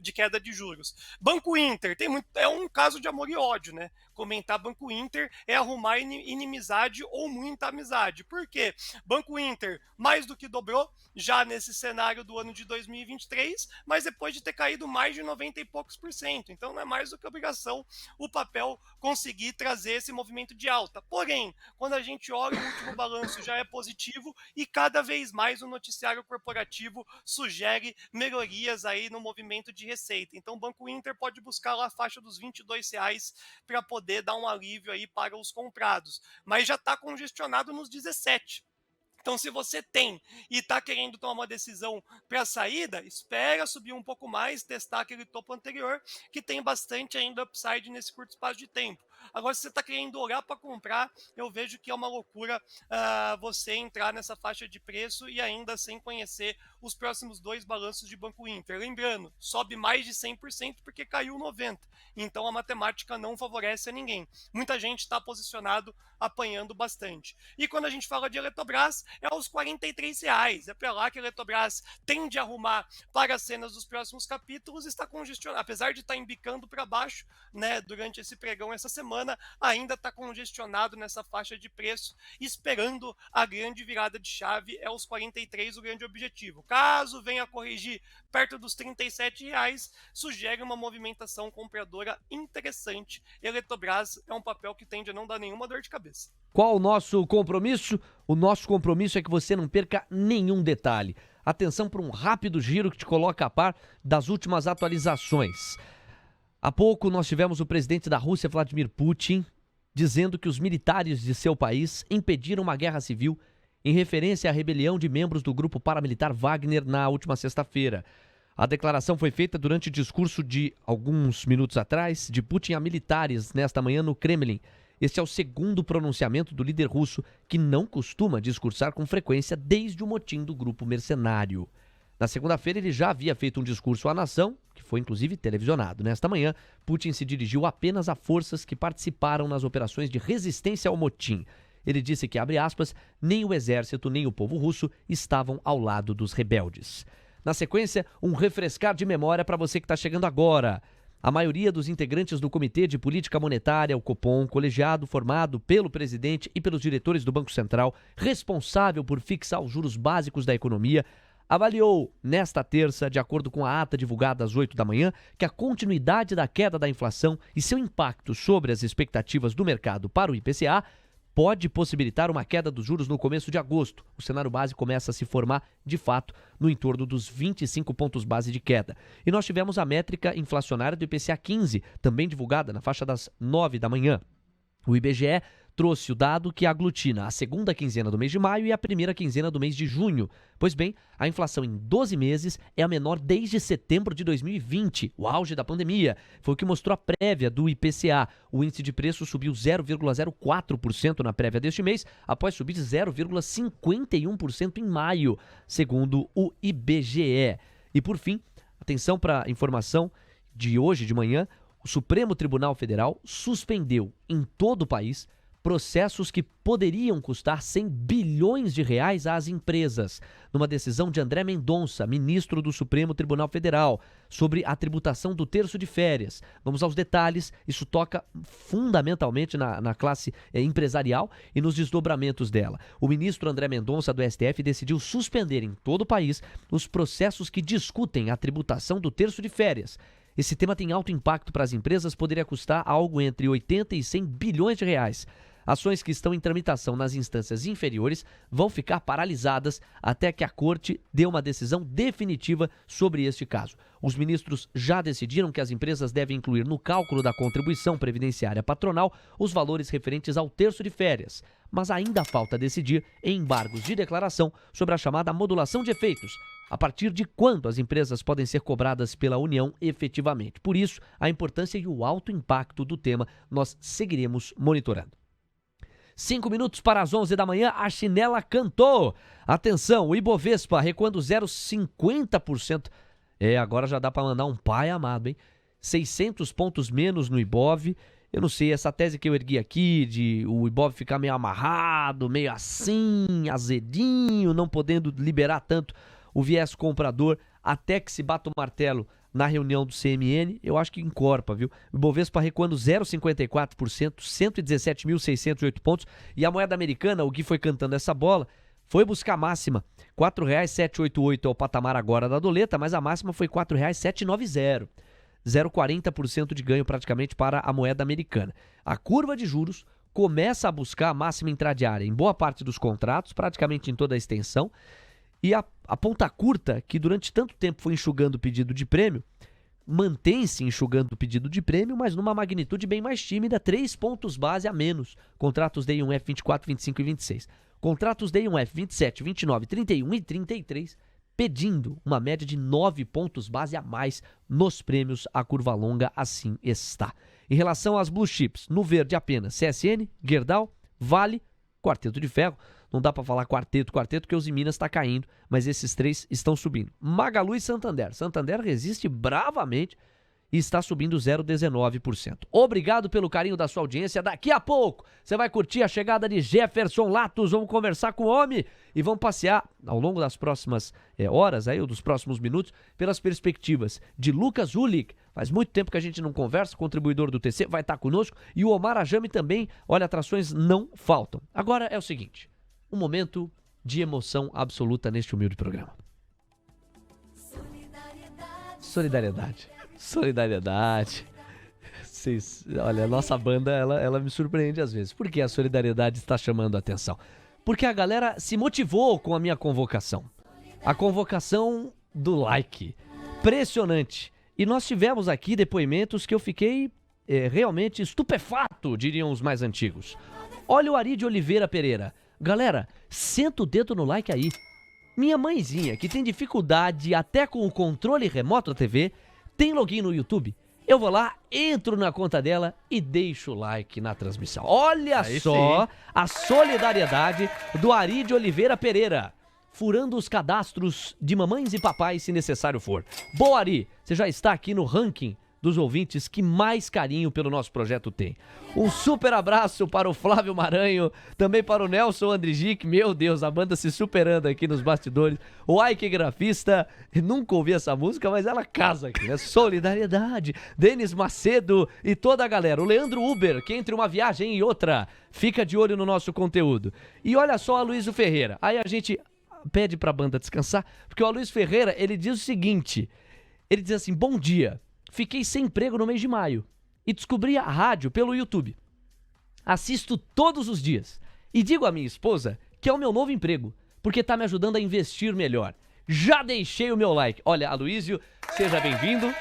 S4: de queda de juros. Banco Inter é um caso de amor e ódio, né? Comentar Banco Inter é arrumar inimizade ou muita amizade. Por quê? Banco Inter mais do que dobrou já nesse cenário do ano de 2023, mas depois de ter caído mais de 90 e poucos %. Então não é mais do que obrigação o papel conseguir trazer esse movimento de alta. Porém, quando a gente olha o último balanço já é positivo e cada vez mais o noticiário corporativo sugere melhorias aí no movimento de receita. Então o Banco Inter pode buscar lá a faixa dos R$22 para poder dar um alívio aí para os comprados. Mas já está congestionado nos 17. Então, se você tem e está querendo tomar uma decisão para a saída, espera subir um pouco mais, testar aquele topo anterior, que tem bastante ainda upside nesse curto espaço de tempo. Agora, se você está querendo olhar para comprar, eu vejo que é uma loucura você entrar nessa faixa de preço e ainda sem conhecer os próximos 2 balanços de Banco Inter. Lembrando, sobe mais de 100% porque caiu 90%. Então, a matemática não favorece a ninguém. Muita gente está posicionado apanhando bastante. E quando a gente fala de Eletrobras, é aos R$43. É para lá que a Eletrobras tende a arrumar para as cenas dos próximos capítulos, está congestionado. Apesar de estar embicando para baixo, né, durante esse pregão essa semana, semana ainda está congestionado nessa faixa de preço, esperando a grande virada de chave, é os 43 o grande objetivo. Caso venha a corrigir perto dos R$37, sugere uma movimentação compradora interessante. Eletrobras é um papel que tende a não dar nenhuma dor de cabeça.
S3: Qual o nosso compromisso? O nosso compromisso é que você não perca nenhum detalhe. Atenção para um rápido giro que te coloca a par das últimas atualizações. Há pouco nós tivemos o presidente da Rússia, Vladimir Putin, dizendo que os militares de seu país impediram uma guerra civil em referência à rebelião de membros do grupo paramilitar Wagner na última sexta-feira. A declaração foi feita durante o discurso de alguns minutos atrás de Putin a militares nesta manhã no Kremlin. Este é o segundo pronunciamento do líder russo, que não costuma discursar com frequência desde o motim do grupo mercenário. Na segunda-feira, ele já havia feito um discurso à nação, que foi inclusive televisionado. Nesta manhã, Putin se dirigiu apenas a forças que participaram nas operações de resistência ao motim. Ele disse que, abre aspas, nem o exército nem o povo russo estavam ao lado dos rebeldes. Na sequência, um refrescar de memória para você que está chegando agora. A maioria dos integrantes do Comitê de Política Monetária, o Copom, colegiado formado pelo presidente e pelos diretores do Banco Central, responsável por fixar os juros básicos da economia, avaliou nesta terça, de acordo com a ata divulgada às 8 da manhã, que a continuidade da queda da inflação e seu impacto sobre as expectativas do mercado para o IPCA pode possibilitar uma queda dos juros no começo de agosto. O cenário base começa a se formar, de fato, no entorno dos 25 pontos base de queda. E nós tivemos a métrica inflacionária do IPCA 15, também divulgada na faixa das 9 da manhã. O IBGE trouxe o dado que aglutina a segunda quinzena do mês de maio e a primeira quinzena do mês de junho. Pois bem, a inflação em 12 meses é a menor desde setembro de 2020, o auge da pandemia. Foi o que mostrou a prévia do IPCA. O índice de preço subiu 0,04% na prévia deste mês, após subir 0,51% em maio, segundo o IBGE. E por fim, atenção para a informação de hoje de manhã, o Supremo Tribunal Federal suspendeu em todo o país processos que poderiam custar 100 bilhões de reais às empresas, numa decisão de André Mendonça, ministro do Supremo Tribunal Federal, sobre a tributação do terço de férias. Vamos aos detalhes, isso toca fundamentalmente na classe empresarial e nos desdobramentos dela. O ministro André Mendonça, do STF, decidiu suspender em todo o país os processos que discutem a tributação do terço de férias. Esse tema tem alto impacto para as empresas, poderia custar algo entre 80 e 100 bilhões de reais. Ações que estão em tramitação nas instâncias inferiores vão ficar paralisadas até que a Corte dê uma decisão definitiva sobre este caso. Os ministros já decidiram que as empresas devem incluir no cálculo da contribuição previdenciária patronal os valores referentes ao terço de férias, mas ainda falta decidir em embargos de declaração sobre a chamada modulação de efeitos, a partir de quando as empresas podem ser cobradas pela União efetivamente. Por isso, a importância e o alto impacto do tema nós seguiremos monitorando. 5 minutos para as 11 da manhã, a chinela cantou. Atenção, o Ibovespa recuando 0,50%. Agora já dá para mandar um pai amado, hein? 600 pontos menos no Ibov. Eu não sei, essa tese que eu ergui aqui de o Ibov ficar meio amarrado, meio assim, azedinho, não podendo liberar tanto o viés comprador até que se bata o martelo na reunião do CMN, eu acho que encorpa, viu? O Ibovespa recuando 0,54%, 117.608 pontos. E a moeda americana, o Gui foi cantando essa bola, foi buscar a máxima. R$ 4,788 é o patamar agora da doleta, mas a máxima foi R$ 4,790. 0,40% de ganho praticamente para a moeda americana. A curva de juros começa a buscar a máxima intradiária em boa parte dos contratos, praticamente em toda a extensão. E a ponta curta, que durante tanto tempo foi enxugando o pedido de prêmio, mantém-se enxugando o pedido de prêmio, mas numa magnitude bem mais tímida, 3 pontos base a menos. Contratos DI1F 24, 25 e 26. Contratos DI1F 27, 29, 31 e 33, pedindo uma média de 9 pontos base a mais nos prêmios. A curva longa assim está. Em relação às blue chips, no verde apenas CSN, Gerdau, Vale, Quarteto de Ferro. Não dá para falar quarteto, porque os Minas está caindo, mas esses três estão subindo. Magalu e Santander. Santander resiste bravamente e está subindo 0,19%. Obrigado pelo carinho da sua audiência. Daqui a pouco você vai curtir a chegada de Jefferson Latos. Vamos conversar com o homem e vamos passear ao longo das próximas horas, aí, ou dos próximos minutos, pelas perspectivas de Lucas Ulich, Faz muito tempo que a gente não conversa, contribuidor do TC, vai estar conosco. E o Omar Ajami também, olha, atrações não faltam. Agora é o seguinte, um momento de emoção absoluta neste humilde programa. Solidariedade. Olha, a nossa banda, ela me surpreende às vezes. Por que a solidariedade está chamando a atenção? Porque a galera se motivou com a minha convocação. A convocação do like. Impressionante. E nós tivemos aqui depoimentos que eu fiquei realmente estupefato, diriam os mais antigos. Olha o Ari de Oliveira Pereira. Galera, senta o dedo no like aí. Minha mãezinha, que tem dificuldade até com o controle remoto da TV, tem login no YouTube. Eu vou lá, entro na conta dela e deixo o like na transmissão. Olha
S2: Aí
S3: só
S2: sim.
S3: a solidariedade do Ari de Oliveira Pereira, furando os cadastros de mamães e papais se necessário for. Boa, Ari, você já está aqui no ranking dos ouvintes que mais carinho pelo nosso projeto tem. Um super abraço para o Flávio Maranho, também para o Nelson Andrigic, meu Deus, a banda se superando aqui nos bastidores. O Ike Grafista, nunca ouvi essa música, mas ela casa aqui, né? Solidariedade, Denis Macedo e toda a galera. O Leandro Uber, que entre uma viagem e outra, fica de olho no nosso conteúdo. E olha só a Luísio Ferreira, aí a gente pede pra banda descansar, porque o Aloysio Ferreira, ele diz o seguinte, ele diz assim, bom dia, fiquei sem emprego no mês de maio e descobri a rádio pelo YouTube. Assisto todos os dias e digo à minha esposa que é o meu novo emprego, porque tá me ajudando a investir melhor. Já deixei o meu like. Olha, Aloysio, seja bem-vindo.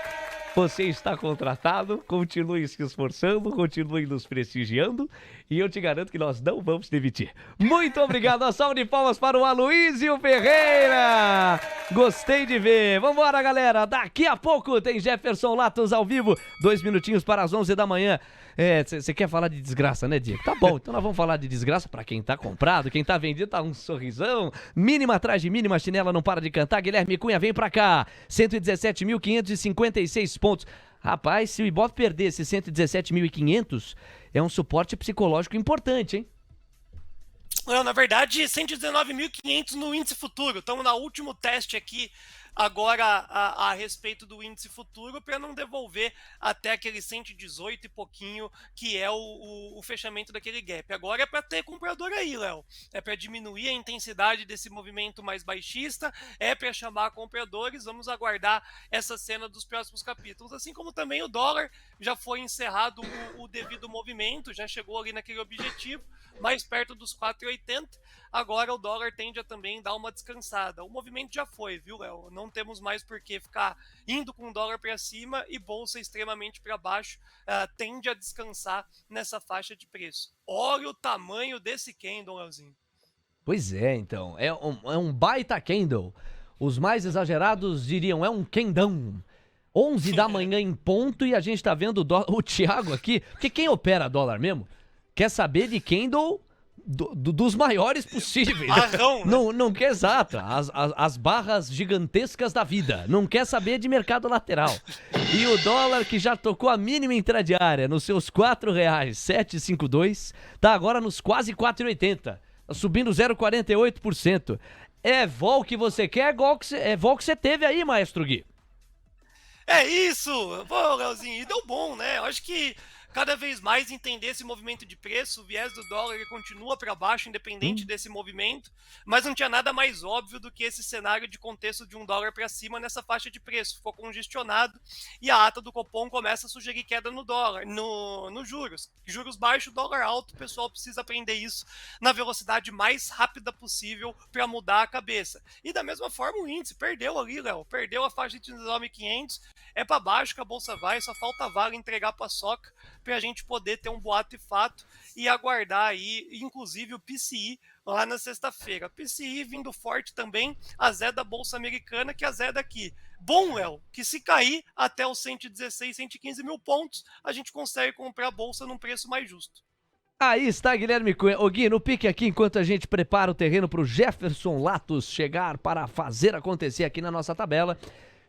S3: Você está contratado, continue se esforçando, continue nos prestigiando e eu te garanto que nós não vamos demitir. Muito obrigado, a salva de palmas para o Aloysio Ferreira. Gostei de ver. Vambora, galera. Daqui a pouco tem Jefferson Latos ao vivo. 2 minutinhos para as 11 da manhã. Você quer falar de desgraça, né, Diego? Tá bom, então nós vamos falar de desgraça pra quem tá comprado, quem tá vendido, tá um sorrisão. Mínima atrás de mínima, chinela não para de cantar. Guilherme Cunha, vem pra cá. 117.556 pontos. Rapaz, se o Ibope perder esses 117.500, é um suporte psicológico importante, hein?
S4: Não, na verdade, 119.500 no índice futuro. Estamos no último teste aqui agora a respeito do índice futuro para não devolver até aquele 118 e pouquinho que é o fechamento daquele gap. Agora é para ter comprador aí, Léo. É para diminuir a intensidade desse movimento mais baixista, é para chamar compradores. Vamos aguardar essa cena dos próximos capítulos. Assim como também o dólar já foi encerrado o devido movimento, já chegou ali naquele objetivo, mais perto dos 4,80. Agora o dólar tende a também dar uma descansada. O movimento já foi, viu, Léo? Não temos mais por que ficar indo com o dólar para cima e bolsa extremamente para baixo. Tende a descansar nessa faixa de preço. Olha o tamanho desse candle, Léozinho.
S3: Pois é, então. É um baita candle. Os mais exagerados diriam, é um candão. 11 da manhã em ponto e a gente tá vendo o Thiago aqui. Porque quem opera dólar mesmo quer saber de candle dos maiores possíveis.
S4: Barrão, né?
S3: Não quer, exato, as barras gigantescas da vida. Não quer saber de mercado lateral. E o dólar, que já tocou a mínima intradiária nos seus R$4,752, tá agora nos quase 4,80. Tá subindo 0,48%. É vol que você quer, é vol que você teve aí, Maestro Gui.
S4: É isso! Pô, Léozinho, e deu bom, né? Eu acho que cada vez mais entender esse movimento de preço, o viés do dólar ele continua para baixo, independente desse movimento, mas não tinha nada mais óbvio do que esse cenário de contexto de $1 para cima nessa faixa de preço. Ficou congestionado e a ata do Copom começa a sugerir queda no dólar, no juros. Juros baixos, dólar alto, o pessoal precisa aprender isso na velocidade mais rápida possível para mudar a cabeça. E da mesma forma o índice perdeu ali, Léo, perdeu a faixa de 19.500, é para baixo que a bolsa vai, só falta a Vale entregar para a soca para a gente poder ter um boato e fato e aguardar aí, inclusive o PCI lá na sexta-feira. PCI vindo forte também, a Zé da Bolsa Americana, que é a Zé daqui. Bom, Léo, que se cair até os 116, 115 mil pontos, a gente consegue comprar a bolsa num preço mais justo.
S3: Aí está Guilherme Cunha. Ô Gui, no pique aqui, enquanto a gente prepara o terreno para o Jefferson Latos chegar para fazer acontecer aqui na nossa tabela.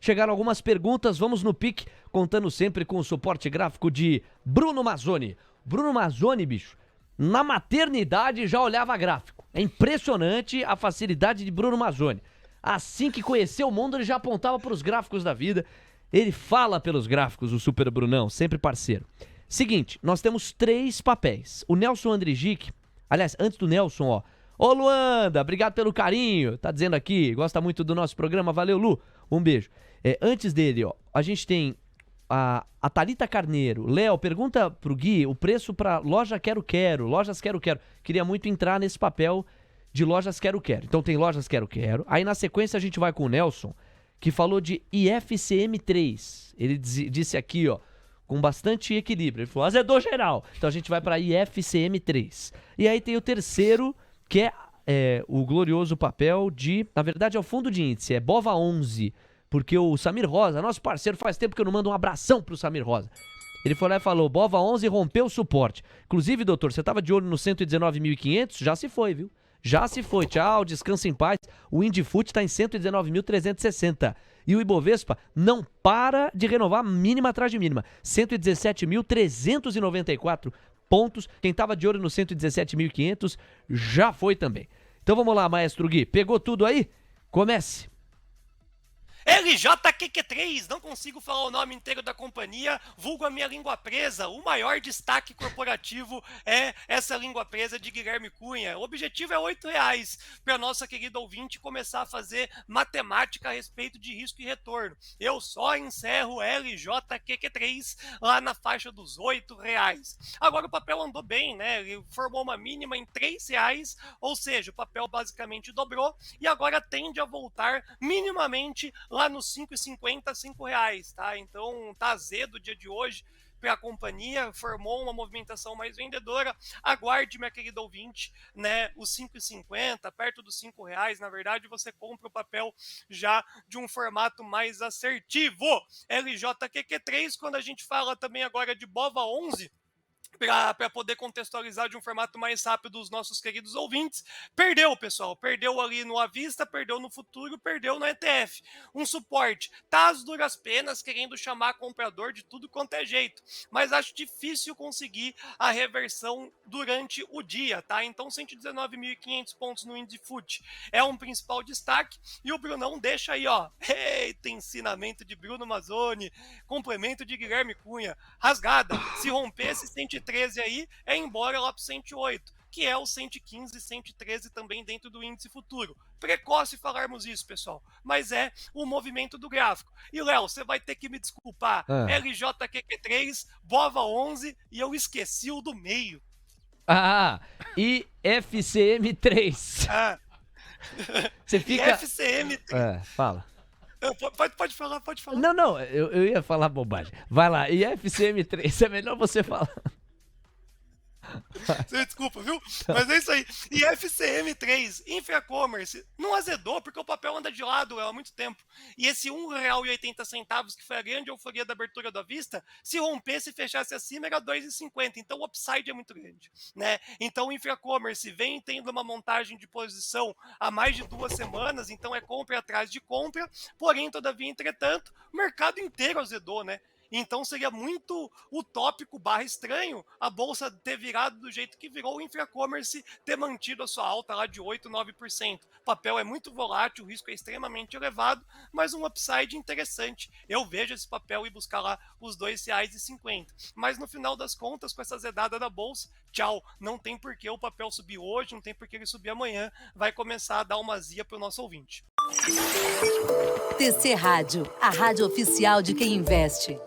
S3: Chegaram algumas perguntas, vamos no pique, contando sempre com o suporte gráfico de Bruno Mazzoni. Bruno Mazzoni, bicho, na maternidade já olhava gráfico. É impressionante a facilidade de Bruno Mazzoni. Assim que conheceu o mundo, ele já apontava para os gráficos da vida. Ele fala pelos gráficos, o Super Brunão, sempre parceiro. Seguinte, nós temos 3 papéis. O Nelson Andrigic, aliás, antes do Nelson, ó. Ô Luanda, obrigado pelo carinho. Tá dizendo aqui, gosta muito do nosso programa. Valeu, Lu. Um beijo. Antes dele, ó, a gente tem a Thalita Carneiro. Léo, pergunta pro Gui o preço pra loja Quero Quero, lojas Quero Quero. Queria muito entrar nesse papel de lojas Quero Quero. Então tem lojas Quero Quero. Aí na sequência a gente vai com o Nelson, que falou de IFCM3. Ele disse aqui, ó, com bastante equilíbrio. Ele falou, azedou geral. Então a gente vai para IFCM3. E aí tem o terceiro, que é o glorioso papel de... Na verdade é o fundo de índice, é BOVA11. Porque o Samir Rosa, nosso parceiro, faz tempo que eu não mando um abração pro Samir Rosa. Ele foi lá e falou, BOVA11 rompeu o suporte. Inclusive, doutor, você tava de olho no 119.500? Já se foi, viu? Já se foi, tchau, descansa em paz. O Indifut está em 119.360. E o Ibovespa não para de renovar mínima atrás de mínima. 117.394 pontos. Quem estava de olho no 117.500 já foi também. Então vamos lá, maestro Gui. Pegou tudo aí? Comece.
S4: LJQQ3, não consigo falar o nome inteiro da companhia, vulgo a minha língua presa. O maior destaque corporativo é essa língua presa de Guilherme Cunha. O objetivo é R$8 para nossa querida ouvinte começar a fazer matemática a respeito de risco e retorno. Eu só encerro LJQQ3 lá na faixa dos R$8. Agora o papel andou bem, né? Ele formou uma mínima em R$3, ou seja, o papel basicamente dobrou e agora tende a voltar minimamente lá nos 5,50, R$5, tá? Então tá azedo o dia de hoje para a companhia, formou uma movimentação mais vendedora. Aguarde, minha querida ouvinte, né? Os 5,50, perto dos R$5, na verdade, você compra o papel já de um formato mais assertivo. LJQQ3, quando a gente fala também agora de BOVA11, para poder contextualizar de um formato mais rápido os nossos queridos ouvintes, perdeu, pessoal, perdeu ali no à vista, perdeu no futuro, perdeu no ETF, um suporte, tá às duras penas querendo chamar comprador de tudo quanto é jeito, mas acho difícil conseguir a reversão durante o dia, tá? Então 119.500 pontos no Indifut é um principal destaque, e o Brunão deixa aí, ó, eita, ensinamento de Bruno Mazzoni, complemento de Guilherme Cunha, rasgada, se romper esse 113 aí, é embora lá pro 108, que é o 115 e 113 também dentro do índice futuro. Precoce falarmos isso, pessoal, mas é o movimento do gráfico. E, Léo, você vai ter que me desculpar, LJQQ3, BOVA11, e eu esqueci o do meio.
S3: IFCM3. Você fica...
S4: IFCM3.
S3: Fala.
S4: Pode falar.
S3: Não, eu ia falar bobagem. Vai lá, IFCM3, é melhor você falar.
S4: Você desculpa, viu? Mas é isso aí. E FCM3, Infracommerce, não azedou porque o papel anda de lado há muito tempo. E esse R$1,80, que foi a grande euforia da abertura da vista, se rompesse e fechasse acima, era R$2,50. Então o upside é muito grande, né? Então o Infracommerce vem tendo uma montagem de posição há mais de 2 semanas, então é compra atrás de compra. Porém, todavia, entretanto, o mercado inteiro azedou, né? Então seria muito utópico / estranho a bolsa ter virado do jeito que virou, o Infracommerce ter mantido a sua alta lá de 8, 9%. O papel é muito volátil, o risco é extremamente elevado, mas um upside interessante. Eu vejo esse papel ir buscar lá os R$2,50. Mas no final das contas, com essa zedada da bolsa, tchau, não tem por que o papel subir hoje, não tem por que ele subir amanhã, vai começar a dar uma azia para o nosso ouvinte.
S1: TC Rádio, a rádio oficial de quem investe.